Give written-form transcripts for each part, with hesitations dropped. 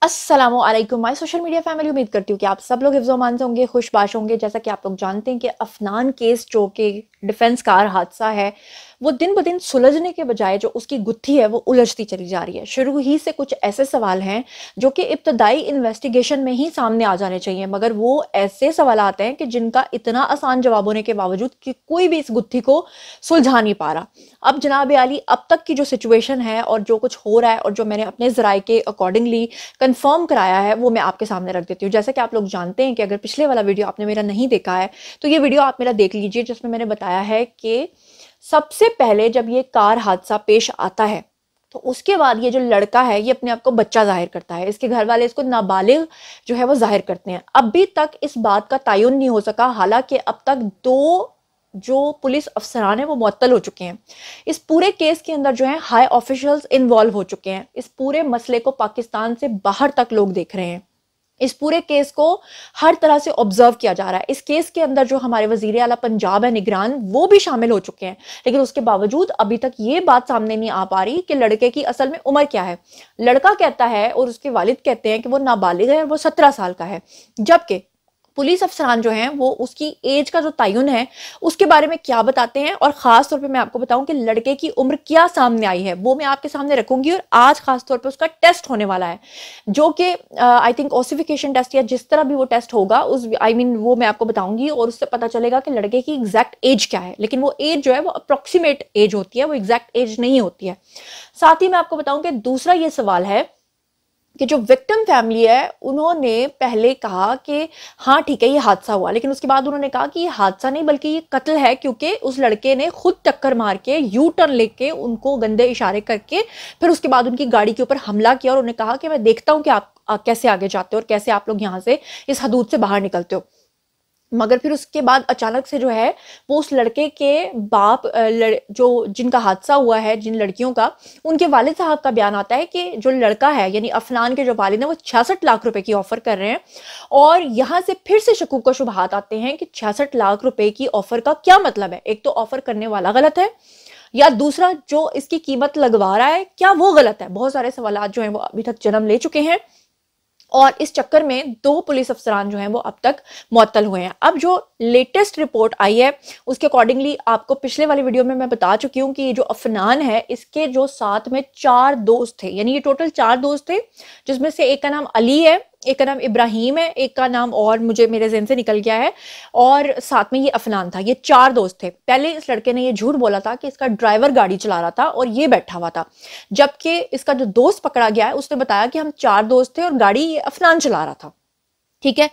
अस्सलामुअलैकुम my social media family. उम्मीद करती हूँ कि आप सब लोग हिफ्ज़-ओ-मान से होंगे, खुशबाश होंगे। जैसा कि आप लोग जानते हैं कि अफनान केस जो कि डिफेंस कार हादसा है, वो दिन ब दिन सुलझने के बजाय जो उसकी गुत्थी है वो उलझती चली जा रही है। शुरू ही से कुछ ऐसे सवाल हैं जो कि इब्तदाई इन्वेस्टिगेशन में ही सामने आ जाने चाहिए, मगर वो ऐसे सवाल आते हैं कि जिनका इतना आसान जवाब होने के बावजूद कि कोई भी इस गुत्थी को सुलझा नहीं पा रहा। अब जनाब आली, अब तक की जो सिचुएशन है और जो कुछ हो रहा है और जो मैंने अपने ज़राए के अकॉर्डिंगली कंफर्म कराया है, वो मैं आपके सामने रख देती हूँ। जैसा कि आप लोग जानते हैं कि अगर पिछले वाला वीडियो आपने मेरा नहीं देखा है तो ये वीडियो आप मेरा देख लीजिए, जिसमें मैंने बताया है कि सबसे पहले जब ये कार हादसा पेश आता है तो उसके बाद ये जो लड़का है ये अपने आप को बच्चा जाहिर करता है। इसके घर वाले इसको नाबालिग जो है वो जाहिर करते हैं। अभी तक इस बात का तयन नहीं हो सका, हालांकि अब तक दो जो पुलिस अफसरान है वो मुअत्तल हो चुके हैं। इस पूरे केस के अंदर जो है हाई ऑफिशियल्स इन्वॉल्व हो चुके हैं। इस पूरे मसले को पाकिस्तान से बाहर तक लोग देख रहे हैं। इस पूरे केस को हर तरह से ऑब्जर्व किया जा रहा है। इस केस के अंदर जो हमारे वजीर आला पंजाब है निगरान, वो भी शामिल हो चुके हैं, लेकिन उसके बावजूद अभी तक ये बात सामने नहीं आ पा रही कि लड़के की असल में उम्र क्या है। लड़का कहता है और उसके वालिद कहते हैं कि वो नाबालिग है और वो 17 साल का है, जबकि पुलिस अफसरान जो हैं वो उसकी एज का जो तयन है उसके बारे में क्या बताते हैं। और खास तौर पे मैं आपको बताऊं कि लड़के की उम्र क्या सामने आई है वो मैं आपके सामने रखूंगी। और आज खास तौर पे उसका टेस्ट होने वाला है, जो कि आई थिंक ओसिफिकेशन टेस्ट या जिस तरह भी वो टेस्ट होगा उस वो मैं आपको बताऊंगी और उससे पता चलेगा कि लड़के की एग्जैक्ट एज क्या है। लेकिन वो एज जो है वो अप्रोक्सीमेट एज होती है, वो एग्जैक्ट एज नहीं होती है। साथ ही मैं आपको बताऊं कि दूसरा ये सवाल है कि जो विक्टिम फैमिली है उन्होंने पहले कहा कि हाँ ठीक है ये हादसा हुआ, लेकिन उसके बाद उन्होंने कहा कि ये हादसा नहीं बल्कि ये कत्ल है, क्योंकि उस लड़के ने खुद टक्कर मार के यू टर्न लेके उनको गंदे इशारे करके फिर उसके बाद उनकी गाड़ी के ऊपर हमला किया और उन्हें कहा कि मैं देखता हूं कि आप कैसे आगे जाते हो और कैसे आप लोग यहाँ से इस हदूद से बाहर निकलते हो। मगर फिर उसके बाद अचानक से जो है वो उस लड़के के बाप जो जिनका हादसा हुआ है, जिन लड़कियों का, उनके वालिद साहब का बयान आता है कि जो लड़का है यानी अफनान के जो वालिद हैं वो 66 लाख रुपए की ऑफर कर रहे हैं। और यहाँ से फिर से शकूक व शुबहात आते हैं कि 66 लाख रुपए की ऑफर का क्या मतलब है। एक तो ऑफर करने वाला गलत है, या दूसरा जो इसकी कीमत लगवा रहा है क्या वो गलत है। बहुत सारे सवाल जो हैं वो अभी तक जन्म ले चुके हैं और इस चक्कर में दो पुलिस अफसरान जो हैं वो अब तक मुअत्तल हुए हैं। अब जो लेटेस्ट रिपोर्ट आई है उसके अकॉर्डिंगली आपको पिछले वाली वीडियो में मैं बता चुकी हूँ कि ये जो अफनान है इसके जो साथ में 4 दोस्त थे, यानी ये टोटल 4 दोस्त थे, जिसमें से एक का नाम अली है, एक का नाम इब्राहिम है, एक का नाम और मुझे मेरे ज़हन से निकल गया है, और साथ में ये अफनान था। ये 4 दोस्त थे। पहले इस लड़के ने ये झूठ बोला था कि इसका ड्राइवर गाड़ी चला रहा था और ये बैठा हुआ था, जबकि इसका जो दोस्त पकड़ा गया है उसने बताया कि हम 4 दोस्त थे और गाड़ी ये अफनान चला रहा था। ठीक है।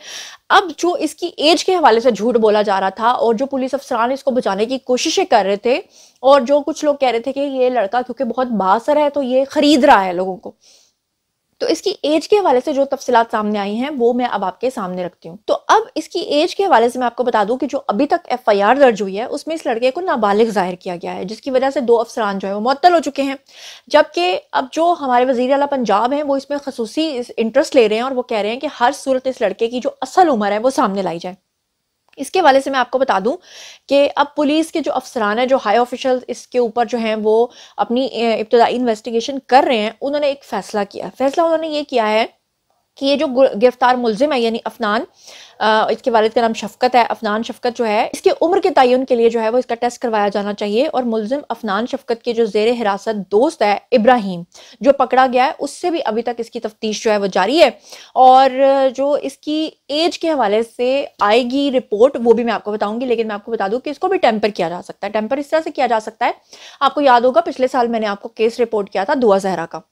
अब जो इसकी एज के हवाले से झूठ बोला जा रहा था और जो पुलिस अफसरान इसको बचाने की कोशिशें कर रहे थे, और जो कुछ लोग कह रहे थे कि ये लड़का क्योंकि बहुत बासर है तो ये खरीद रहा है लोगों को, तो इसकी एज के हवाले से जो तफसीलात सामने आई हैं वो मैं अब आपके सामने रखती हूँ। तो अब इसकी एज के हवाले से मैं आपको बता दूं कि जो अभी तक एफआईआर दर्ज हुई है उसमें इस लड़के को नाबालिग जाहिर किया गया है, जिसकी वजह से 2 अफसरान जो है वो मुअत्तल हो चुके हैं। जबकि अब जो हमारे वजीर आला पंजाब हैं वो इसमें खसूसी इंटरेस्ट ले रहे हैं और वो कह रहे हैं कि हर सूरत इस लड़के की जो असल उम्र है वो सामने लाई जाए। इसके हवाले से मैं आपको बता दूं कि अब पुलिस के जो अफसरान है, जो हाई ऑफिशियल्स इसके ऊपर जो हैं वो अपनी इब्तदाई इन्वेस्टिगेशन कर रहे हैं, उन्होंने एक फैसला किया। फैसला उन्होंने ये किया है कि ये जो गिरफ्तार मुलजिम है यानी अफनान, इसके वालिद का नाम शफकत है, अफनान शफकत जो है, इसके उम्र के तयन के लिए जो है वो इसका टेस्ट करवाया जाना चाहिए। और मुलजिम अफनान शफकत के जो जेर हिरासत दोस्त है इब्राहिम जो पकड़ा गया है, उससे भी अभी तक इसकी तफ्तीश जो है वो जारी है। और जो इसकी एज के हवाले से आएगी रिपोर्ट वो भी मैं आपको बताऊंगी, लेकिन मैं आपको बता दूं कि इसको भी टेम्पर किया जा सकता है। टेम्पर इस तरह से किया जा सकता है, आपको याद होगा पिछले साल मैंने आपको केस रिपोर्ट किया था दुआ जहरा का।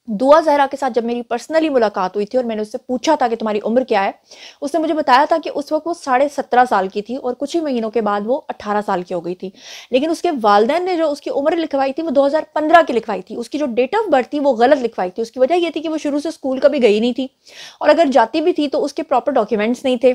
दुआ जहरा के साथ जब मेरी पर्सनली मुलाकात हुई थी और मैंने उससे पूछा था कि तुम्हारी उम्र क्या है, उसने मुझे बताया था कि उस वक्त वो 17.5 साल की थी और कुछ ही महीनों के बाद वो 18 साल की हो गई थी। लेकिन उसके वालिदैन ने जो उसकी उम्र लिखवाई थी वो 2015 की लिखवाई थी। उसकी जो डेट ऑफ बर्थ थी वो गलत लिखवाई थी। उसकी वजह ये थी कि वो शुरू से स्कूल कभी गई नहीं थी, और अगर जाती भी थी तो उसके प्रॉपर डॉक्यूमेंट्स नहीं थे।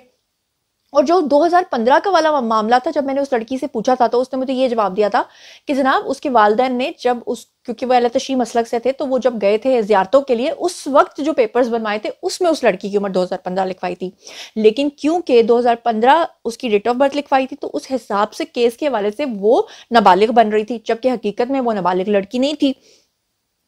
और जो 2015 का वाला मामला था, जब मैंने उस लड़की से पूछा था तो उसने मुझे ये जवाब दिया था कि जनाब उसके वालिदैन ने जब क्योंकि वो अहले तशरीह मसलक से थे तो वो जब गए थे ज़ियारतों के लिए उस वक्त जो पेपर्स बनवाए थे उसमें उस लड़की की उम्र 2015 लिखवाई थी। लेकिन क्योंकि 2015 उसकी डेट ऑफ बर्थ लिखवाई थी तो उस हिसाब से केस के हवाले से वो नाबालिग बन रही थी, जबकि हकीकत में वो नाबालिग लड़की नहीं थी,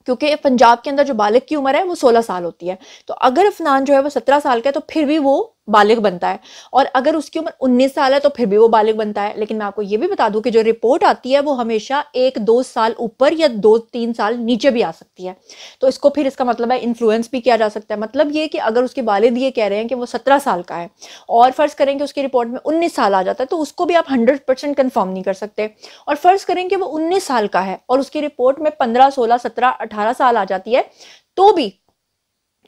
क्योंकि पंजाब के अंदर जो बालिग की उम्र है वो 16 साल होती है। तो अगर अफनान जो है वो 17 साल का है तो फिर भी वो बालिग बनता है, और अगर उसकी उम्र 19 साल है तो फिर भी वो बालिग बनता है। लेकिन मैं आपको ये भी बता दूं कि जो रिपोर्ट आती है वो हमेशा 1-2 साल ऊपर या 2-3 साल नीचे भी आ सकती है। तो इसको फिर इसका मतलब है इन्फ्लुएंस भी किया जा सकता है। मतलब ये कि अगर उसके वालिद ये कह रहे हैं कि वो 17 साल का है और फर्ज करें कि उसकी रिपोर्ट में 19 साल आ जाता है, तो उसको भी आप 100% कंफर्म नहीं कर सकते। और फर्ज करें कि वो 19 साल का है और उसकी रिपोर्ट में 15, 16, 17, 18 साल आ जाती है, तो भी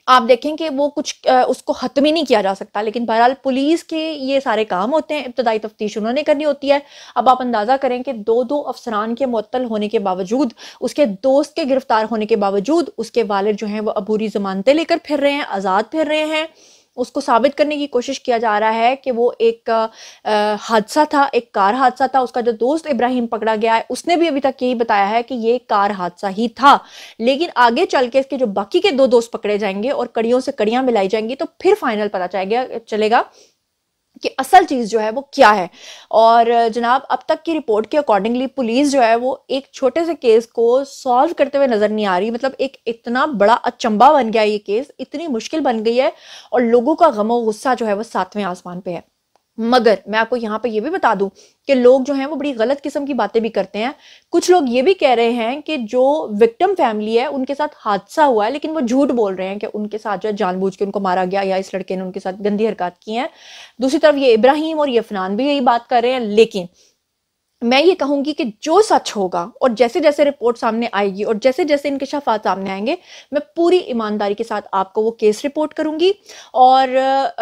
आप देखें कि वो कुछ उसको हतमी नहीं किया जा सकता। लेकिन बहरहाल पुलिस के ये सारे काम होते हैं, इब्तदाई तफ्तीश उन्होंने करनी होती है। अब आप अंदाजा करें कि दो अफसरान के मुअत्तल होने के बावजूद, उसके दोस्त के गिरफ्तार होने के बावजूद, उसके वालिद जो हैं वो अबूरी जमानतें लेकर फिर रहे हैं, आज़ाद फिर रहे हैं। उसको साबित करने की कोशिश किया जा रहा है कि वो एक हादसा था, एक कार हादसा था। उसका जो दोस्त इब्राहिम पकड़ा गया है उसने भी अभी तक यही बताया है कि ये कार हादसा ही था। लेकिन आगे चल के इसके जो बाकी के 2 दोस्त पकड़े जाएंगे और कड़ियों से कड़ियां मिलाई जाएंगी तो फिर फाइनल पता चलेगा कि असल चीज जो है वो क्या है। और जनाब, अब तक की रिपोर्ट के अकॉर्डिंगली पुलिस जो है वो एक छोटे से केस को सॉल्व करते हुए नजर नहीं आ रही। मतलब एक इतना बड़ा अचंबा बन गया ये केस, इतनी मुश्किल बन गई है, और लोगों का गमो गुस्सा जो है वो 7वें आसमान पे है। मगर मैं आपको यहाँ पे ये भी बता दूं कि लोग जो हैं वो बड़ी गलत किस्म की बातें भी करते हैं। कुछ लोग ये भी कह रहे हैं कि जो विक्टिम फैमिली है उनके साथ हादसा हुआ है, लेकिन वो झूठ बोल रहे हैं कि उनके साथ जो है जानबूझ के उनको मारा गया या इस लड़के ने उनके साथ गंदी हरकत की है। दूसरी तरफ ये इब्राहिम और ये अफनान भी यही बात कर रहे हैं। लेकिन मैं ये कहूंगी कि जो सच होगा और जैसे जैसे रिपोर्ट सामने आएगी और जैसे जैसे इंकशाफात सामने आएंगे, मैं पूरी ईमानदारी के साथ आपको वो केस रिपोर्ट करूंगी। और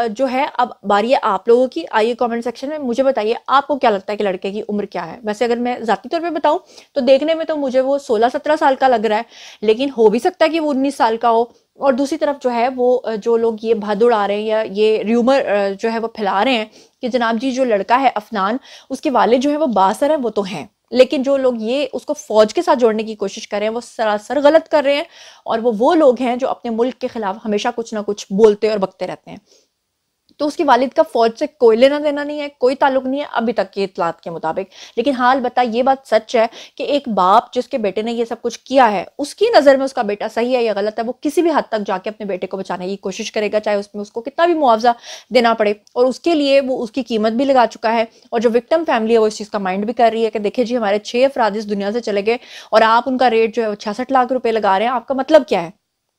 जो है, अब बारी है आप लोगों की। आइए कमेंट सेक्शन में मुझे बताइए आपको क्या लगता है कि लड़के की उम्र क्या है। वैसे अगर मैं जाती तौर पे बताऊं तो देखने में तो मुझे वो 16-17 साल का लग रहा है, लेकिन हो भी सकता है कि वो 19 साल का हो। और दूसरी तरफ जो है वो जो लोग ये भद उड़ा रहे हैं या ये र्यूमर जो है वो फैला रहे हैं कि जनाब जी जो लड़का है अफनान, उसके वालिद जो है वो बासर है, वो तो हैं, लेकिन जो लोग ये उसको फौज के साथ जोड़ने की कोशिश कर रहे हैं वो सरासर गलत कर रहे हैं। और वो लोग हैं जो अपने मुल्क के खिलाफ हमेशा कुछ ना कुछ बोलते और बकते रहते हैं। तो उसकी वालिद का फौज से कोई लेना देना नहीं है, कोई ताल्लुक नहीं है अभी तक के इतलात के मुताबिक। लेकिन हाल बता, ये बात सच है कि एक बाप जिसके बेटे ने ये सब कुछ किया है, उसकी नज़र में उसका बेटा सही है या गलत है, वो किसी भी हद तक जाके अपने बेटे को बचाने की कोशिश करेगा, चाहे उसमें उसको कितना भी मुआवजा देना पड़े। और उसके लिए वो उसकी कीमत भी लगा चुका है। और जो विक्टिम फैमिली है वो इस चीज़ का माइंड भी कर रही है कि देखिए जी, हमारे 6 अफराद इस दुनिया से चले गए और आप उनका रेट जो है 66 लाख रुपए लगा रहे हैं, आपका मतलब क्या है।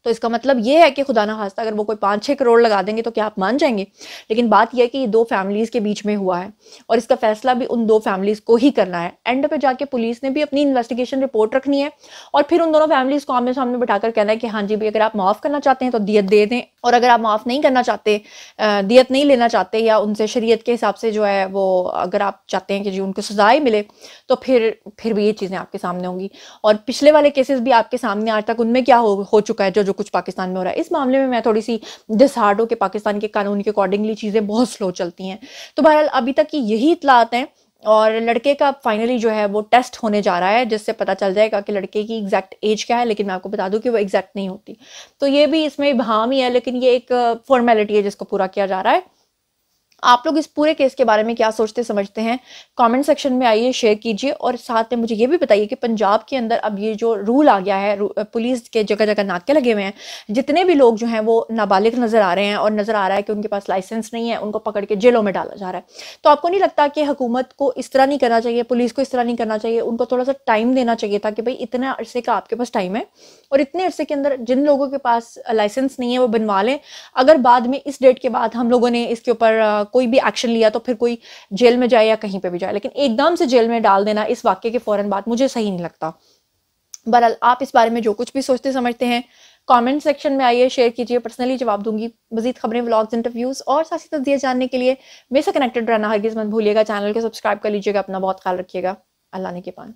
तो इसका मतलब ये है कि खुदा ना खास्ता अगर वो कोई 5-6 करोड़ लगा देंगे तो क्या आप मान जाएंगे। लेकिन बात यह है कि ये 2 फैमिलीज के बीच में हुआ है और इसका फैसला भी उन 2 फैमिलीज को ही करना है। एंड पे जाके पुलिस ने भी अपनी इन्वेस्टिगेशन रिपोर्ट रखनी है और फिर उन दोनों फैमिलीज को आमने सामने बिठाकर कहना है कि हाँ जी भाई, अगर आप माफ करना चाहते हैं तो दियत दे दें, और अगर आप माफ नहीं करना चाहते, दियत नहीं लेना चाहते, या उनसे शरीयत के हिसाब से जो है वो अगर आप चाहते हैं कि जी उनको सजाएं मिले, तो फिर भी ये चीजें आपके सामने होंगी। और पिछले वाले केसेस भी आपके सामने आज तक उनमें क्या हो चुका है, जो कुछ पाकिस्तान में हो रहा है। इस मामले में मैं थोड़ी सी डिसहार्ड हूं कि पाकिस्तान के कानून के अकॉर्डिंगली चीजें बहुत स्लो चलती हैं। तो बहरहाल अभी तक की यही इतलात हैं और लड़के का फाइनली जो है वो टेस्ट होने जा रहा है, जिससे पता चल जाएगा कि लड़के की एग्जैक्ट एज क्या है। लेकिन मैं आपको बता दूं कि वो एग्जैक्ट नहीं होती, तो ये भी इसमें इबहाम ही है, लेकिन ये एक फॉर्मेलिटी है जिसको पूरा किया जा रहा है। आप लोग इस पूरे केस के बारे में क्या सोचते समझते हैं, कमेंट सेक्शन में आइए, शेयर कीजिए। और साथ में मुझे ये भी बताइए कि पंजाब के अंदर अब ये जो रूल आ गया है, पुलिस के जगह जगह नाके लगे हुए हैं, जितने भी लोग जो हैं वो नाबालिग नजर आ रहे हैं और नजर आ रहा है कि उनके पास लाइसेंस नहीं है, उनको पकड़ के जेलों में डाला जा रहा है। तो आपको नहीं लगता कि हुकूमत को इस तरह नहीं करना चाहिए, पुलिस को इस तरह नहीं करना चाहिए, उनको थोड़ा सा टाइम देना चाहिए था कि भाई इतने अरसे का आपके पास टाइम है और इतने अरसे के अंदर जिन लोगों के पास लाइसेंस नहीं है वो बनवा लें। अगर बाद में इस डेट के बाद हम लोगों ने इसके ऊपर कोई भी एक्शन लिया तो फिर कोई जेल में जाए या कहीं पे भी जाए, लेकिन एकदम से जेल में डाल देना इस वाक्य के फौरन बाद मुझे सही नहीं लगता। बहरहाल आप इस बारे में जो कुछ भी सोचते समझते हैं कमेंट सेक्शन में आइए, शेयर कीजिए, पर्सनली जवाब दूंगी। मजीद खबरें, व्लॉग्स, इंटरव्यूज और साथ ही तस्दीर जानने के लिए मेरे से कनेक्टेड रहना हरगिज मत भूलिएगा। चैनल को सब्सक्राइब कर लीजिएगा। अपना बहुत ख्याल रखिएगा। अल्लाह ने के पान।